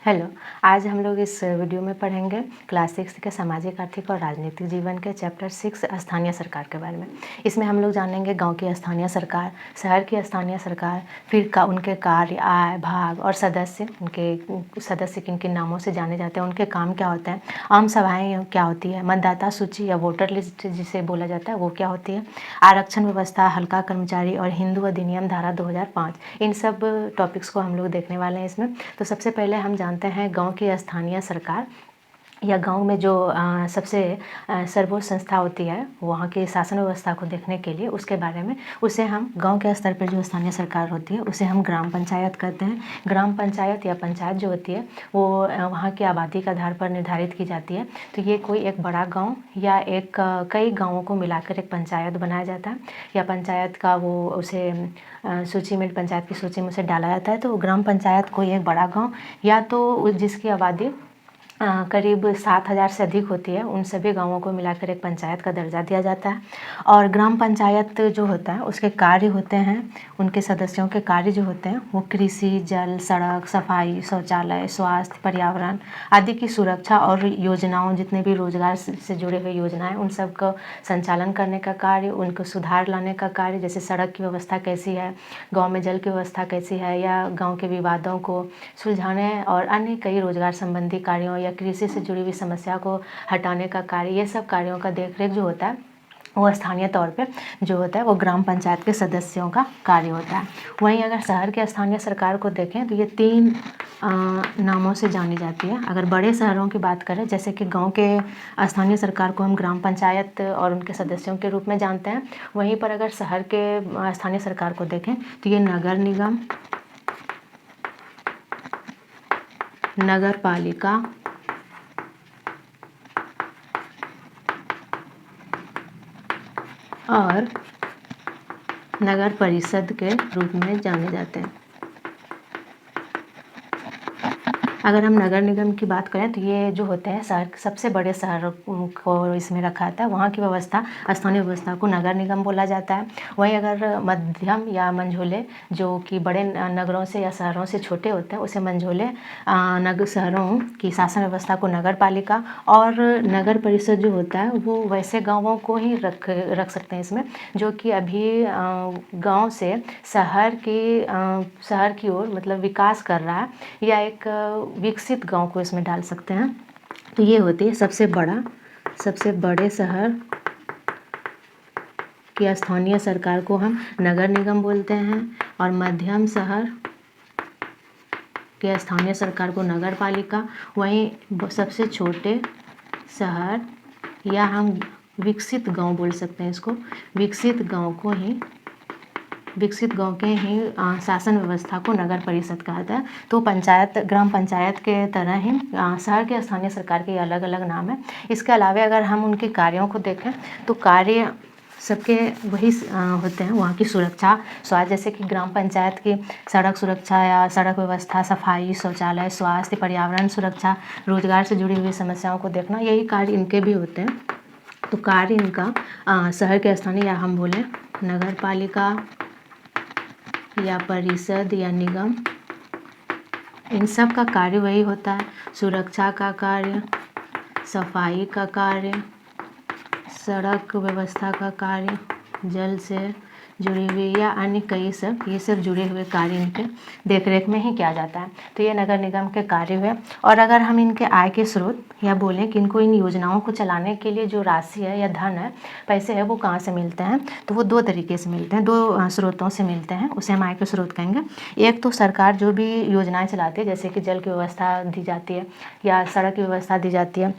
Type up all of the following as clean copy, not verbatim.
Hello. आज हम लोग इस वीडियो में पढ़ेंगे क्लास 6 के सामाजिक, आर्थिक और राजनीतिक जीवन के चैप्टर 6 स्थानीय सरकार के बारे में। इसमें हम लोग जानेंगे गांव की स्थानीय सरकार, शहर की स्थानीय सरकार, फिर उनके कार्य, आय, भाग और सदस्य, उनके सदस्य किन किन नामों से जाने जाते हैं, उनके काम क्या होते हैं, आम सभाएँ क्या होती है, मतदाता सूची या वोटर लिस्ट जिसे बोला जाता है वो क्या होती है, आरक्षण व्यवस्था, हल्का कर्मचारी और हिंदू अधिनियम धारा 2005, इन सब टॉपिक्स को हम लोग देखने वाले हैं इसमें। तो सबसे पहले हम जानते हैं गांव की स्थानीय सरकार या गांव में जो सबसे सर्वोच्च संस्था होती है वहाँ की शासन व्यवस्था को देखने के लिए, उसके बारे में, उसे हम गांव के स्तर पर जो स्थानीय सरकार होती है उसे हम ग्राम पंचायत कहते हैं। ग्राम पंचायत या पंचायत जो होती है वो वहाँ की आबादी के आधार पर निर्धारित की जाती है। तो ये कोई एक बड़ा गाँव या कई गाँवों को मिलाकर एक पंचायत बनाया जाता है, या पंचायत का वो उसे सूची में, पंचायत की सूची में उसे डाला जाता है। तो ग्राम पंचायत कोई एक बड़ा गाँव या तो जिसकी आबादी करीब 7,000 से अधिक होती है, उन सभी गाँवों को मिलाकर एक पंचायत का दर्जा दिया जाता है। और ग्राम पंचायत जो होता है उसके कार्य होते हैं, उनके सदस्यों के कार्य जो होते हैं वो कृषि, जल, सड़क, सफाई, शौचालय, स्वास्थ्य, पर्यावरण आदि की सुरक्षा और योजनाओं, जितने भी रोजगार से जुड़े हुए योजनाएं, उन सब का संचालन करने का कार्य, उनको सुधार लाने का कार्य, जैसे सड़क की व्यवस्था कैसी है, गाँव में जल की व्यवस्था कैसी है, या गाँव के विवादों को सुलझाने और अन्य कई रोजगार संबंधी कार्यों या कृषि से जुड़ी हुई समस्या को हटाने का कार्य, ये सब कार्यों का देखरेख जो होता है वो स्थानीय तौर पे जो होता है वो ग्राम पंचायत के सदस्यों का कार्य होता है। वहीं अगर शहर के स्थानीय सरकार को देखें तो ये 3 नामों से जानी जाती है। अगर बड़े शहरों की बात करें, जैसे कि गांव के स्थानीय सरकार को हम ग्राम पंचायत और उनके सदस्यों के रूप में जानते हैं, वहीं पर अगर शहर के स्थानीय सरकार को देखें तो ये नगर निगम, नगर पालिका और नगर परिषद के रूप में जाने जाते हैं। अगर हम नगर निगम की बात करें तो ये जो होते हैं शहर, सबसे बड़े शहर को इसमें रखा जाता है, वहाँ की व्यवस्था, स्थानीय व्यवस्था को नगर निगम बोला जाता है। वहीं अगर मध्यम या मंझोले, जो कि बड़े नगरों से या शहरों से छोटे होते हैं, उसे मंझोले नगर शहरों की शासन व्यवस्था को नगर पालिका, और नगर परिषद जो होता है वो वैसे गाँवों को ही रख सकते हैं इसमें, जो कि अभी गाँव से शहर की ओर मतलब विकास कर रहा है, या एक विकसित गांव को इसमें डाल सकते हैं। तो ये होती है सबसे बड़े शहर की स्थानीय सरकार को हम नगर निगम बोलते हैं, और मध्यम शहर की स्थानीय सरकार को नगर पालिका। वहीं सबसे छोटे शहर या हम विकसित गांव बोल सकते हैं इसको, विकसित गांव के ही शासन व्यवस्था को नगर परिषद कहा जाता है। तो पंचायत, ग्राम पंचायत के तरह ही शहर के स्थानीय सरकार के अलग अलग नाम है। इसके अलावा अगर हम उनके कार्यों को देखें तो कार्य सबके वही होते हैं, वहाँ की सुरक्षा, स्वास्थ्य, जैसे कि ग्राम पंचायत की सड़क सुरक्षा या सड़क व्यवस्था, सफाई, शौचालय, स्वास्थ्य, पर्यावरण सुरक्षा, रोजगार से जुड़ी हुई समस्याओं को देखना, यही कार्य इनके भी होते हैं। तो कार्य इनका शहर के स्थानीय, या हम बोलें नगर पालिका या परिषद या निगम, इन सब का कार्य वही होता है। सुरक्षा का कार्य, सफाई का कार्य, सड़क व्यवस्था का कार्य, जल से जुड़ी हुई या अन्य कई सब, ये सब जुड़े हुए कार्य इनके देखरेख में ही किया जाता है। तो ये नगर निगम के कार्य हुए। और अगर हम इनके आय के स्रोत या बोलें कि इनको इन योजनाओं को चलाने के लिए जो राशि है या धन है, पैसे है, वो कहाँ से मिलते हैं, तो वो 2 तरीके से मिलते हैं, 2 स्रोतों से मिलते हैं, उसे हम आय के स्रोत कहेंगे। एक तो सरकार जो भी योजनाएं चलाती है, जैसे कि जल की व्यवस्था दी जाती है, या सड़क की व्यवस्था दी जाती है,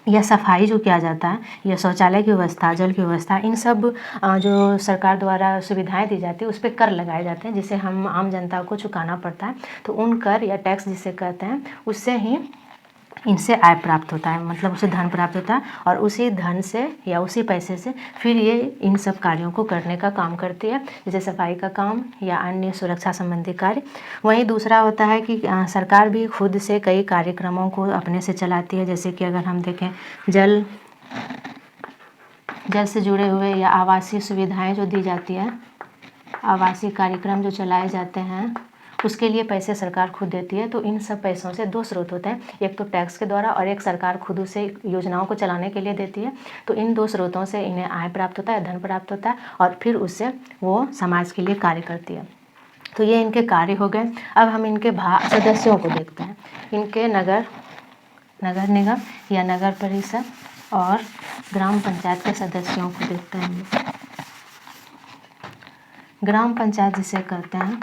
या सफाई जो किया जाता है, या शौचालय की व्यवस्था, जल की व्यवस्था, इन सब जो सरकार द्वारा सुविधाएं दी जाती है उस पर कर लगाए जाते हैं, जिसे हम आम जनता को चुकाना पड़ता है। तो उन कर या टैक्स जिसे कहते हैं, उससे ही इनसे आय प्राप्त होता है, मतलब उसे धन प्राप्त होता है, और उसी धन से या उसी पैसे से फिर ये इन सब कार्यों को करने का काम करती है, जैसे सफाई का काम या अन्य सुरक्षा संबंधी कार्य। वहीं दूसरा होता है कि सरकार भी खुद से कई कार्यक्रमों को अपने से चलाती है, जैसे कि अगर हम देखें जल से जुड़े हुए या आवासीय सुविधाएं जो दी जाती है, आवासीय कार्यक्रम जो चलाए जाते हैं, उसके लिए पैसे सरकार खुद देती है। तो इन सब पैसों से दो स्रोत होते हैं, एक तो टैक्स के द्वारा और एक सरकार खुद उसे योजनाओं को चलाने के लिए देती है। तो इन दो स्रोतों से इन्हें आय प्राप्त होता है, धन प्राप्त होता है और फिर उससे वो समाज के लिए कार्य करती है। तो ये इनके कार्य हो गए। अब हम इनके सदस्यों को देखते हैं। इनके नगर निगम या नगर परिषद और ग्राम पंचायत के सदस्यों को देखते हैं हम लोग। ग्राम पंचायत जिसे कहते हैं,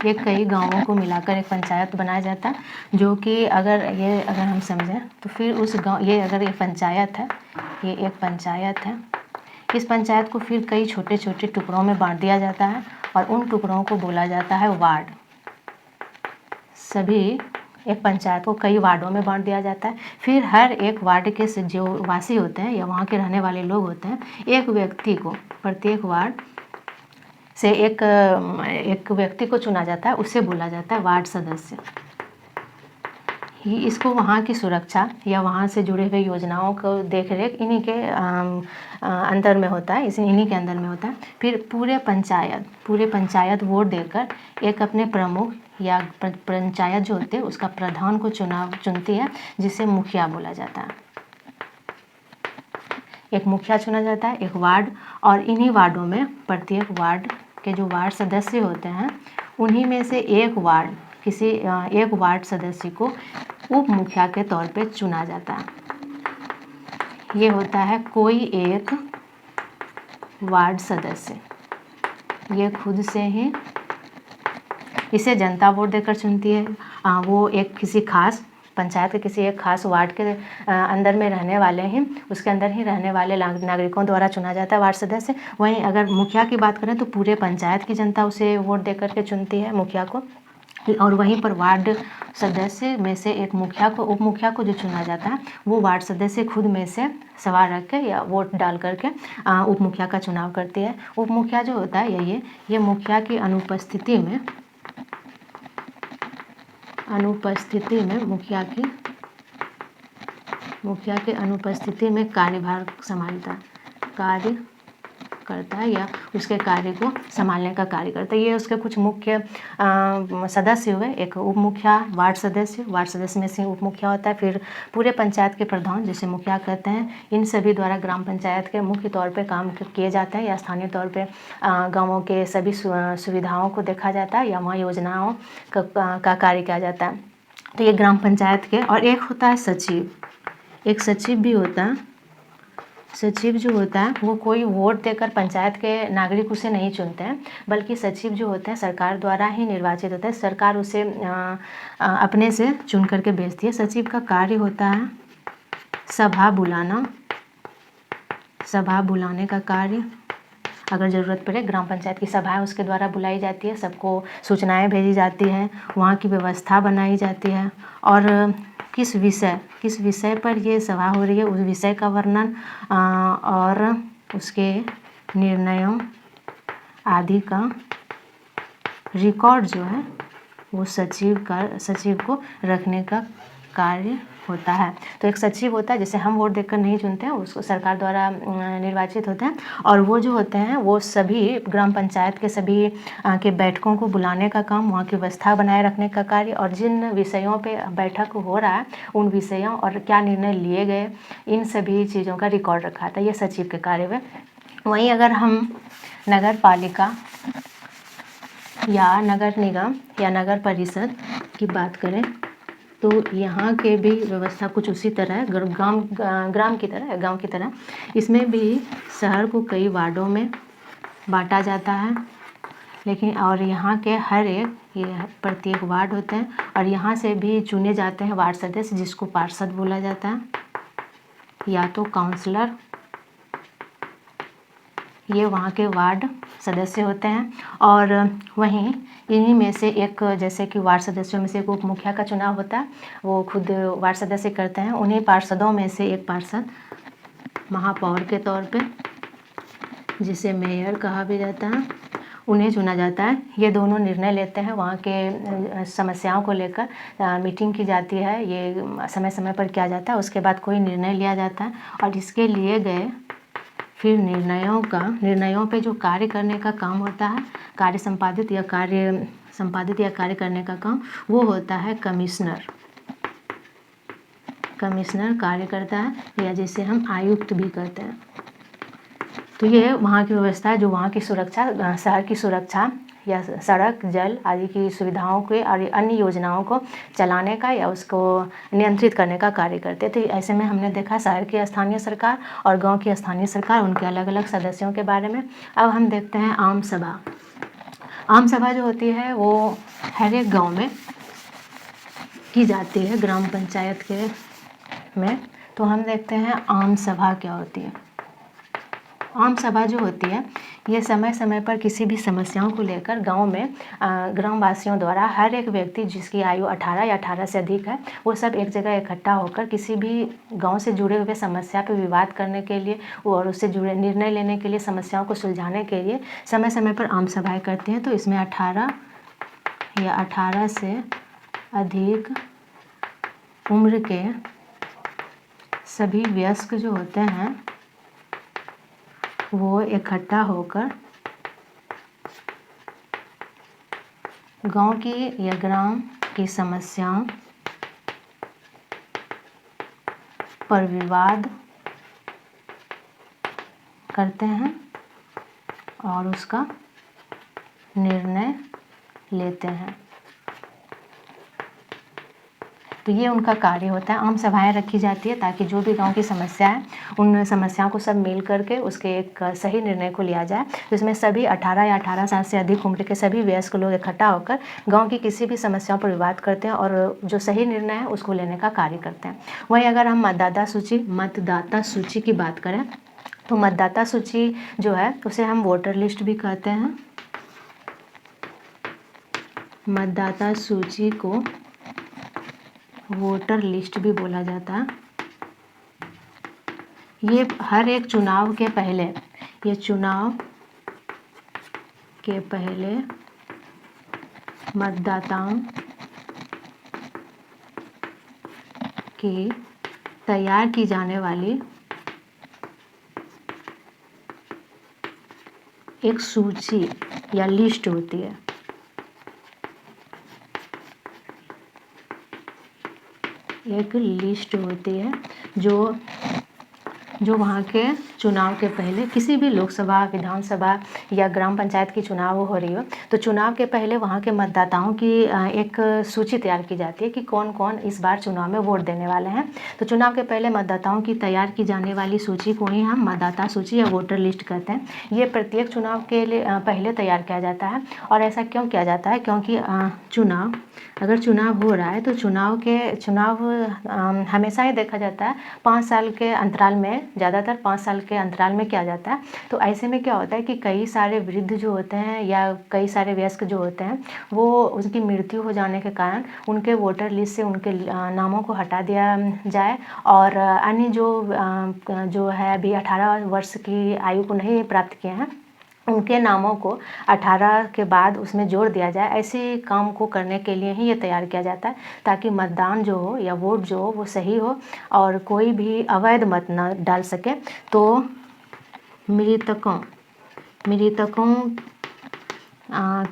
ये कई गांवों को मिलाकर एक पंचायत बनाया जाता है, जो कि अगर हम समझें तो फिर उस गांव, ये अगर ये पंचायत है, ये एक पंचायत है, इस पंचायत को फिर कई छोटे छोटे टुकड़ों में बांट दिया जाता है और उन टुकड़ों को बोला जाता है वार्ड। सभी एक पंचायत को कई वार्डों में बांट दिया जाता है। फिर हर एक वार्ड के जो वासी होते हैं या वहाँ के रहने वाले लोग होते हैं, एक व्यक्ति को प्रत्येक वार्ड से एक व्यक्ति को चुना जाता है, उसे बोला जाता है वार्ड सदस्य। इसको वहाँ की सुरक्षा या वहाँ से जुड़े हुए योजनाओं को देख रेख इन्हीं के अंदर में होता है, इन्हीं के अंदर में होता है। फिर पूरे पंचायत वोट देकर एक अपने प्रमुख या पंचायत जो होते हैं उसका प्रधान को चुनती है, जिसे मुखिया बोला जाता है। एक मुखिया चुना जाता है, एक वार्ड, और इन्हीं वार्डों में प्रत्येक वार्ड के जो वार्ड सदस्य होते हैं, उन्हीं में से एक वार्ड सदस्य को उप मुखिया के तौर पे चुना जाता है। ये होता है कोई एक वार्ड सदस्य, ये खुद से ही, इसे जनता वोट देकर चुनती है। वो एक किसी खास पंचायत के किसी एक खास वार्ड के अंदर में रहने वाले हैं, उसके अंदर ही रहने वाले नागरिकों द्वारा चुना जाता है वार्ड सदस्य। वहीं अगर मुखिया की बात करें तो पूरे पंचायत की जनता उसे वोट देकर के चुनती है मुखिया को। और वहीं पर वार्ड सदस्य में से एक मुखिया को, उप मुखिया को जो चुना जाता है, वो वार्ड सदस्य खुद में से सवाल रख के या वोट डाल करके उप मुखिया का चुनाव करती है। उप मुखिया जो होता है ये मुखिया की अनुपस्थिति में मुखिया की अनुपस्थिति में कार्यभार कार्य करता है या उसके कार्य को संभालने का कार्य करता है। ये उसके कुछ मुख्य सदस्य हुए, एक उप मुखिया, वार्ड सदस्य में से उप मुखिया होता है, फिर पूरे पंचायत के प्रधान जिसे मुखिया कहते हैं। इन सभी द्वारा ग्राम पंचायत के मुख्य तौर पे काम किए जाते हैं या स्थानीय तौर पे गाँवों के सभी सुविधाओं को देखा जाता है या वहाँ योजनाओं का कार्य किया जाता है। तो ये ग्राम पंचायत के। और एक होता है सचिव, एक सचिव भी होता है। सचिव जो होता है वो कोई वोट देकर पंचायत के नागरिक उसे नहीं चुनते हैं, बल्कि सचिव जो होता है सरकार द्वारा ही निर्वाचित होता है। सरकार उसे अपने से चुन करके भेजती है। सचिव का कार्य होता है सभा बुलाने का कार्य। अगर ज़रूरत पड़े ग्राम पंचायत की सभा है उसके द्वारा बुलाई जाती है, सबको सूचनाएं भेजी जाती हैं, वहाँ की व्यवस्था बनाई जाती है और किस विषय पर ये सभा हो रही है उस विषय का वर्णन और उसके निर्णयों आदि का रिकॉर्ड जो है वो सचिव को रखने का कार्य होता है। तो एक सचिव होता है जिसे हम वोट देकर नहीं चुनते हैं, उसको सरकार द्वारा निर्वाचित होते हैं और वो जो होते हैं वो सभी ग्राम पंचायत के सभी के बैठकों को बुलाने का काम, वहाँ की व्यवस्था बनाए रखने का कार्य और जिन विषयों पे बैठक हो रहा है उन विषयों और क्या निर्णय लिए गए इन सभी चीज़ों का रिकॉर्ड रखा था। ये सचिव के कार्य हुए। वहीं अगर हम नगर पालिका या नगर निगम या नगर परिषद की बात करें तो यहाँ के भी व्यवस्था कुछ उसी तरह है, गांव की तरह। इसमें भी शहर को कई वार्डों में बांटा जाता है, लेकिन और यहाँ के हर एक ये प्रत्येक वार्ड होते हैं और यहाँ से भी चुने जाते हैं वार्ड सदस्य जिसको पार्षद बोला जाता है या तो काउंसलर। ये वहाँ के वार्ड सदस्य होते हैं और वहीं इन्हीं में से एक, जैसे कि वार्ड सदस्यों में से एक उप मुखिया का चुनाव होता है, वो खुद वार्ड सदस्य करते हैं। उन्हीं पार्षदों में से एक पार्षद महापौर के तौर पे, जिसे मेयर कहा भी जाता है, उन्हें चुना जाता है। ये दोनों निर्णय लेते हैं, वहाँ के समस्याओं को लेकर मीटिंग की जाती है, ये समय समय पर किया जाता है। उसके बाद कोई निर्णय लिया जाता है और इसके लिए गए फिर निर्णयों पे जो कार्य करने का काम होता है, कार्य संपादित या कार्य करने का काम, वो होता है कमिश्नर। कमिश्नर कार्य करता है, या जिसे हम आयुक्त भी कहते हैं। तो ये वहाँ की व्यवस्था है जो वहाँ की सुरक्षा, शहर की सुरक्षा या सड़क, जल आदि की सुविधाओं के और अन्य योजनाओं को चलाने का या उसको नियंत्रित करने का कार्य करते थे। ऐसे में हमने देखा शहर की स्थानीय सरकार और गांव की स्थानीय सरकार, उनके अलग अलग सदस्यों के बारे में। अब हम देखते हैं आम सभा। आम सभा जो होती है वो हर एक गाँव में की जाती है, ग्राम पंचायत के में। तो हम देखते हैं आम सभा क्या होती है। आम सभा जो होती है ये समय समय पर किसी भी समस्याओं को लेकर गांव में ग्रामवासियों द्वारा हर एक व्यक्ति जिसकी आयु 18 या 18 से अधिक है, वो सब एक जगह इकट्ठा होकर किसी भी गांव से जुड़े हुए समस्या पर विवाद करने के लिए और उससे जुड़े निर्णय लेने के लिए, समस्याओं को सुलझाने के लिए समय समय पर आम सभाएँ करते हैं। तो इसमें 18 या 18 से अधिक उम्र के सभी वयस्क जो होते हैं वो इकट्ठा होकर गांव की या ग्राम की समस्याओं पर विवाद करते हैं और उसका निर्णय लेते हैं। तो ये उनका कार्य होता है। आम सभाएं रखी जाती है ताकि जो भी गांव की समस्या है उन समस्याओं को सब मिल करके उसके एक सही निर्णय को लिया जाए, जिसमें सभी 18 या 18 साल से अधिक उम्र के सभी वयस्क लोग इकट्ठा होकर गांव की किसी भी समस्याओं पर विवाद करते हैं और जो सही निर्णय है उसको लेने का कार्य करते हैं। वहीं अगर हम मतदाता सूची की बात करें तो मतदाता सूची जो है उसे हम वोटर लिस्ट भी कहते हैं। मतदाता सूची को वोटर लिस्ट भी बोला जाता है। ये हर एक चुनाव के पहले, ये चुनाव के पहले मतदाताओं की तैयार की जाने वाली एक सूची या लिस्ट होती है। एक लिस्ट होती है जो वहाँ के चुनाव के पहले, किसी भी लोकसभा, विधानसभा या ग्राम पंचायत की चुनाव हो रही हो तो चुनाव के पहले वहाँ के मतदाताओं की एक सूची तैयार की जाती है कि कौन कौन इस बार चुनाव में वोट देने वाले हैं। तो चुनाव के पहले मतदाताओं की तैयार की जाने वाली सूची को ही हम मतदाता सूची या वोटर लिस्ट कहते हैं। ये प्रत्येक चुनाव के लिए पहले तैयार किया जाता है। और ऐसा क्यों किया जाता है? क्योंकि अगर चुनाव हो रहा है तो चुनाव हमेशा ही देखा जाता है 5 साल के अंतराल में, ज़्यादातर 5 साल के अंतराल में किया जाता है। तो ऐसे में क्या होता है कि कई सारे वृद्ध जो होते हैं या कई सारे वयस्क जो होते हैं वो उनकी मृत्यु हो जाने के कारण उनके वोटर लिस्ट से उनके नामों को हटा दिया जाए और अन्य जो है अभी 18 वर्ष की आयु को नहीं प्राप्त किए हैं उनके नामों को 18 के बाद उसमें जोड़ दिया जाए। ऐसे काम को करने के लिए ही ये तैयार किया जाता है ताकि मतदान जो हो या वोट जो हो वो सही हो और कोई भी अवैध मत न डाल सके। तो मृतकों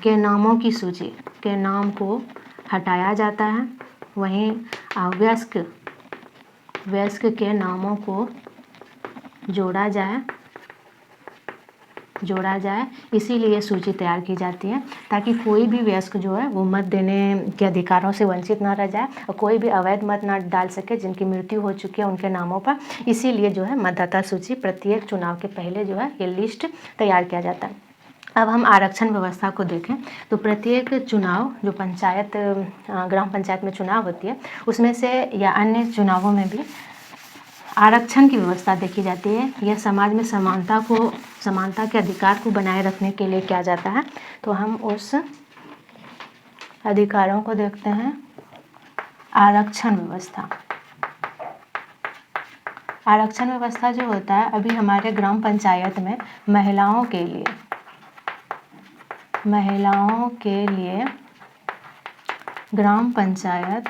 के नामों की सूची के नाम को हटाया जाता है। वहीं वयस्क के नामों को जोड़ा जाए, इसीलिए सूची तैयार की जाती है ताकि कोई भी वयस्क जो है वो मत देने के अधिकारों से वंचित ना रह जाए और कोई भी अवैध मत ना डाल सके जिनकी मृत्यु हो चुकी है उनके नामों पर। इसीलिए जो है मतदाता सूची प्रत्येक चुनाव के पहले जो है ये लिस्ट तैयार किया जाता है। अब हम आरक्षण व्यवस्था को देखें तो प्रत्येक चुनाव जो ग्राम पंचायत में चुनाव होती है उसमें से या अन्य चुनावों में भी आरक्षण की व्यवस्था देखी जाती है। यह समाज में समानता के अधिकार को बनाए रखने के लिए किया जाता है। तो हम उस अधिकारों को देखते हैं। आरक्षण व्यवस्था जो होता है अभी हमारे ग्राम पंचायत में महिलाओं के लिए ग्राम पंचायत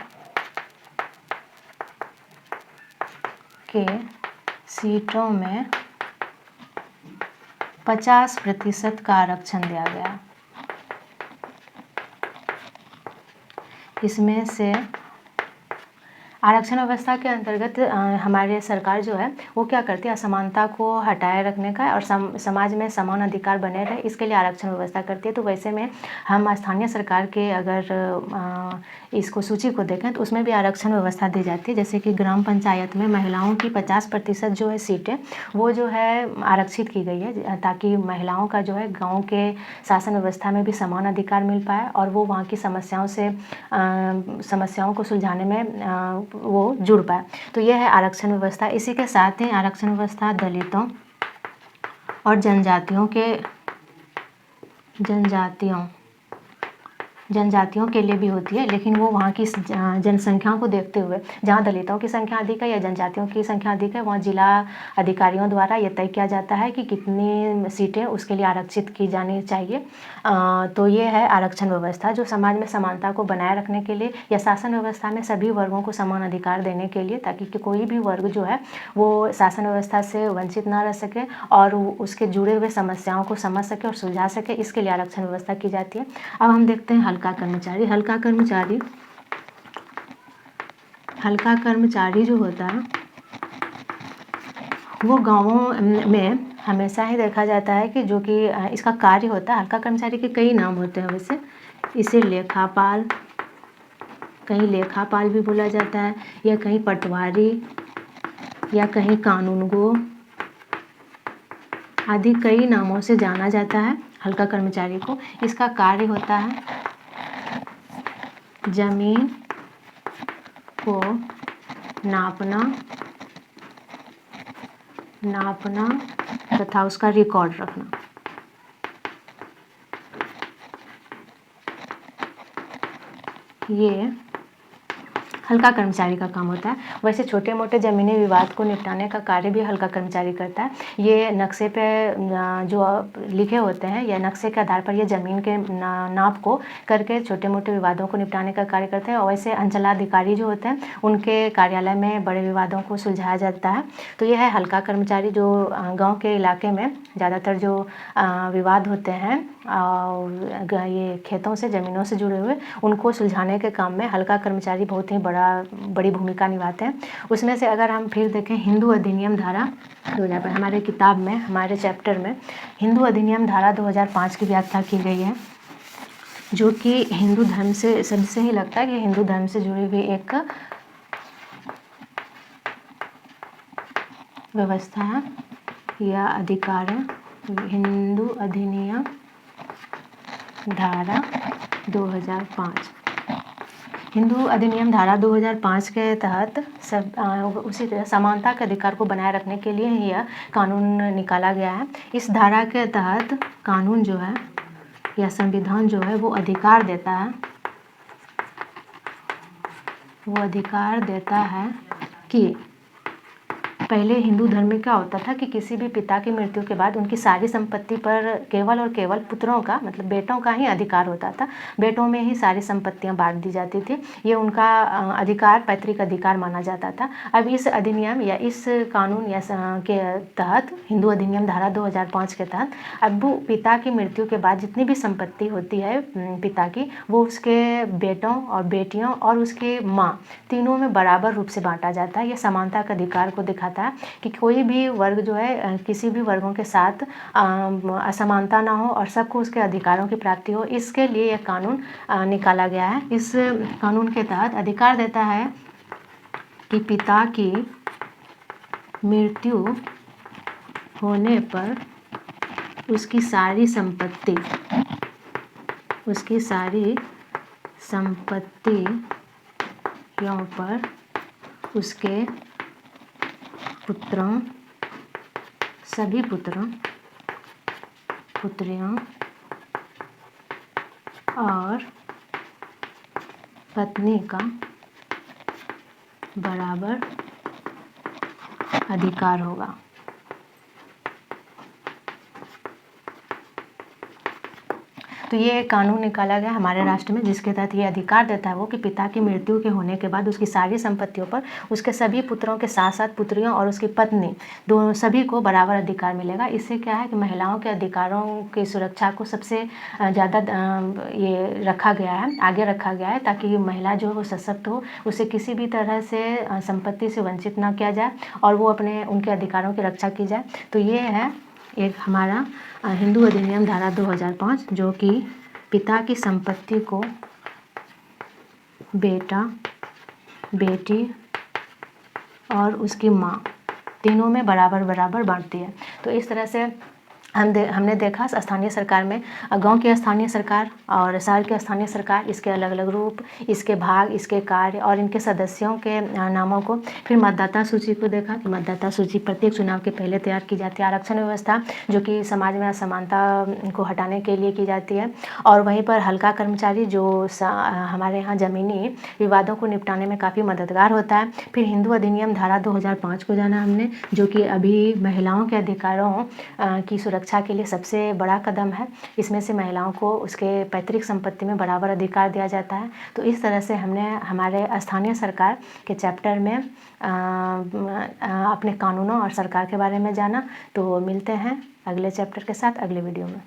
के सीटों में 50% का आरक्षण दिया गया। इसमें से आरक्षण व्यवस्था के अंतर्गत हमारे सरकार जो है वो क्या करती है, असमानता को हटाए रखने का और समाज में समान अधिकार बने रहे, इसके लिए आरक्षण व्यवस्था करती है। तो वैसे में हम स्थानीय सरकार के अगर इसको सूची को देखें तो उसमें भी आरक्षण व्यवस्था दी जाती है। जैसे कि ग्राम पंचायत में महिलाओं की 50% जो है सीटें वो जो है आरक्षित की गई है, ताकि महिलाओं का जो है गाँव के शासन व्यवस्था में भी समान अधिकार मिल पाए और वो वहाँ की समस्याओं को सुलझाने में वो जुड़ पाए। तो यह है आरक्षण व्यवस्था। इसी के साथ ही आरक्षण व्यवस्था दलितों और जनजातियों के लिए भी होती है, लेकिन वो वहाँ की जनसंख्या को देखते हुए, जहाँ दलितों की संख्या अधिक है या जनजातियों की संख्या अधिक है, वहाँ जिला अधिकारियों द्वारा ये तय किया जाता है कि कितनी सीटें उसके लिए आरक्षित की जानी चाहिए। तो ये है आरक्षण व्यवस्था, जो समाज में समानता को बनाए रखने के लिए या शासन व्यवस्था में सभी वर्गों को समान अधिकार देने के लिए, ताकि कोई भी वर्ग जो है वो शासन व्यवस्था से वंचित ना रह सके और उसके जुड़े हुए समस्याओं को समझ सके और सुलझा सके, इसके लिए आरक्षण व्यवस्था की जाती है। अब हम देखते हैं हल्का कर्मचारी जो होता है वो गाँवों में हमेशा ही देखा जाता है कि जो कि इसका कार्य होता है, हल्का कर्मचारी के कई नाम होते हैं वैसे। इसे कहीं लेखापाल भी बोला जाता है, या कहीं पटवारी, या कहीं कानूनगो आदि कई नामों से जाना जाता है हल्का कर्मचारी को। इसका कार्य होता है जमीन को नापना तथा उसका रिकॉर्ड रखना। ये हल्का कर्मचारी का काम होता है। वैसे छोटे मोटे ज़मीनी विवाद को निपटाने का कार्य भी हल्का कर्मचारी करता है। ये नक्शे पे जो लिखे होते हैं या नक्शे के आधार पर ये ज़मीन के नाप को करके छोटे मोटे विवादों को निपटाने का कार्य करते हैं। और वैसे अंचलाधिकारी जो होते हैं उनके कार्यालय में बड़े विवादों को सुलझाया जाता है। तो ये है हल्का कर्मचारी, जो गाँव के इलाके में ज़्यादातर जो विवाद होते हैं और ये खेतों से, ज़मीनों से जुड़े हुए, उनको सुलझाने के काम में हल्का कर्मचारी बहुत ही बड़ी भूमिका निभाते हैं। उसमें से अगर हम फिर देखें हिंदू अधिनियम धारा 2005, हमारे किताब में, हमारे चैप्टर में हिंदू अधिनियम धारा 2005 की व्याख्या की गई है, जो कि हिंदू धर्म से, सबसे ही लगता है कि हिंदू धर्म से जुड़ी हुई एक व्यवस्था है या अधिकार है। हिंदू अधिनियम धारा 2005, हिंदू अधिनियम धारा 2005 के तहत उसी तरह समानता के अधिकार को बनाए रखने के लिए यह कानून निकाला गया है। इस धारा के तहत कानून जो है या संविधान जो है वो अधिकार देता है कि पहले हिंदू धर्म में क्या होता था कि किसी भी पिता की मृत्यु के बाद उनकी सारी संपत्ति पर केवल और केवल पुत्रों का, मतलब बेटों का ही अधिकार होता था। बेटों में ही सारी संपत्तियां बांट दी जाती थी। ये उनका अधिकार, पैतृक अधिकार माना जाता था। अब इस अधिनियम या इस कानून या के तहत, हिंदू अधिनियम धारा 2005 के तहत, अब पिता की मृत्यु के बाद जितनी भी संपत्ति होती है पिता की, वो उसके बेटों और बेटियों और उसके माँ तीनों में बराबर रूप से बांटा जाता है। यह समानता के अधिकार को दिखाता है कि कोई भी वर्ग जो है किसी भी वर्गों के साथ असमानता ना हो और सबको उसके अधिकारों की प्राप्ति हो। इसके लिए यह कानून निकाला गया है। इस कानून के तहत अधिकार देता है कि पिता की मृत्यु होने पर उसकी सारी संपत्तियों पर उसके पुत्रों, सभी पुत्रियों और पत्नी का बराबर अधिकार होगा। तो ये एक कानून निकाला गया हमारे राष्ट्र में, जिसके तहत ये अधिकार देता है वो कि पिता की मृत्यु के होने के बाद उसकी सारी संपत्तियों पर उसके सभी पुत्रों के साथ साथ पुत्रियों और उसकी पत्नी दोनों सभी को बराबर अधिकार मिलेगा। इससे क्या है कि महिलाओं के अधिकारों की सुरक्षा को सबसे ज़्यादा ये रखा गया है, आगे रखा गया है, ताकि महिला जो वो सशक्त हो, उसे किसी भी तरह से संपत्ति से वंचित ना किया जाए और वो अपने उनके अधिकारों की रक्षा की जाए। तो ये है एक हमारा हिंदू अधिनियम धारा 2005, जो कि पिता की संपत्ति को बेटा, बेटी और उसकी माँ तीनों में बराबर बराबर बांटती है। तो इस तरह से हमने देखा स्थानीय सरकार में गांव की स्थानीय सरकार और शहर की स्थानीय सरकार, इसके अलग अलग रूप, इसके भाग, इसके कार्य और इनके सदस्यों के नामों को। फिर मतदाता सूची को देखा कि मतदाता सूची प्रत्येक चुनाव के पहले तैयार की जाती है। आरक्षण व्यवस्था जो कि समाज में असमानता को हटाने के लिए की जाती है। और वहीं पर हल्का कर्मचारी जो हमारे यहाँ ज़मीनी विवादों को निपटाने में काफ़ी मददगार होता है। फिर हिंदू अधिनियम धारा 2005 को जाना हमने, जो कि अभी महिलाओं के अधिकारों की सुरक्षा के लिए सबसे बड़ा कदम है। इसमें से महिलाओं को उसके पैतृक संपत्ति में बराबर अधिकार दिया जाता है। तो इस तरह से हमने हमारे स्थानीय सरकार के चैप्टर में अपने कानूनों और सरकार के बारे में जाना। तो मिलते हैं अगले चैप्टर के साथ अगले वीडियो में।